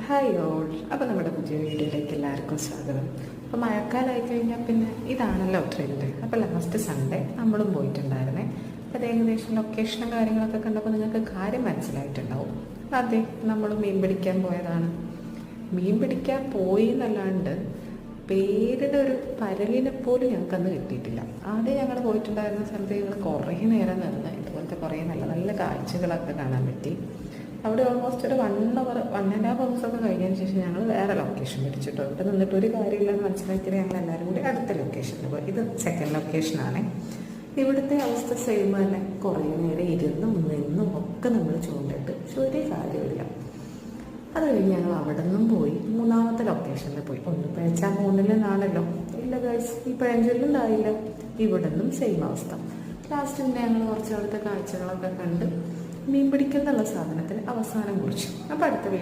Hi all. അപ്പോൾ നമ്മുടെ പുതിയ വീഡിയോയിലേക്ക് എല്ലാവർക്കും സ്വാഗതം. അപ്പോൾ മഴക്കാലമായി കഴിഞ്ഞാൽ പിന്നെ ഇതാണല്ലോ ട്രെൻഡ്. അപ്പോൾ ലാസ്റ്റ് സൺഡേ നമ്മളും പോയിട്ടുണ്ടായിരുന്നേ. അപ്പോൾ അത് ഏകദേശം ലൊക്കേഷനും കാര്യങ്ങളൊക്കെ കണ്ടപ്പോൾ നിങ്ങൾക്ക് കാര്യം മനസ്സിലായിട്ടുണ്ടാവും. അതെ, നമ്മൾ മീൻ പിടിക്കാൻ പോയതാണ്. മീൻ പിടിക്കാൻ പോയി എന്നല്ലാണ്ട് പേരിൻ്റെ ഒരു പരലിനെ പോലും ഞങ്ങൾക്കന്ന് കിട്ടിയിട്ടില്ല. ആദ്യം ഞങ്ങൾ പോയിട്ടുണ്ടായിരുന്ന സ്ഥലത്ത് ഞങ്ങൾ കുറേ നേരം നിന്ന് ഇതുപോലത്തെ കുറേ നല്ല നല്ല കാഴ്ചകളൊക്കെ കാണാൻ പറ്റി. അവിടെ ഓൾമോസ്റ്റ് ഒരു 1.5 hours കഴിഞ്ഞതിന് ശേഷം ഞങ്ങൾ വേറെ ലൊക്കേഷൻ പിടിച്ചിട്ടോ. ഇവിടെ നിന്നിട്ട് ഒരു കാര്യമില്ലെന്ന് മനസ്സിലാക്കിയത് ഞങ്ങൾ എല്ലാവരും കൂടി അടുത്ത ലൊക്കേഷനിൽ പോയി. ഇത് സെക്കൻഡ് ലൊക്കേഷനാണ്. ഇവിടുത്തെ അവസ്ഥ സെയിം തന്നെ. കുറേ നേരം ഇരുന്നും നിന്നും ഒക്കെ നമ്മൾ ചൂണ്ടിട്ട് പക്ഷെ ഒരു കാര്യമില്ല. അത് കഴിഞ്ഞ് ഞങ്ങൾ അവിടെ നിന്നും പോയി മൂന്നാമത്തെ ലൊക്കേഷനിൽ പോയി. ഒന്ന് പേച്ചാൽ 3-ൽ നിന്നാണല്ലോ. ഇല്ല ഗൈസ്, ഈ പഴഞ്ചൊല്ലുണ്ടായില്ല. ഇവിടെ നിന്നും സെയിം അവസ്ഥ. ലാസ്റ്റ് ഞങ്ങൾ കുറച്ച് അവിടുത്തെ കാഴ്ചകളൊക്കെ കണ്ട് മീൻ പിടിക്കുന്നുള്ള സാധനത്തിന് അവസാനം കുറിച്ചു. അപ്പോൾ അടുത്ത വീഡിയോ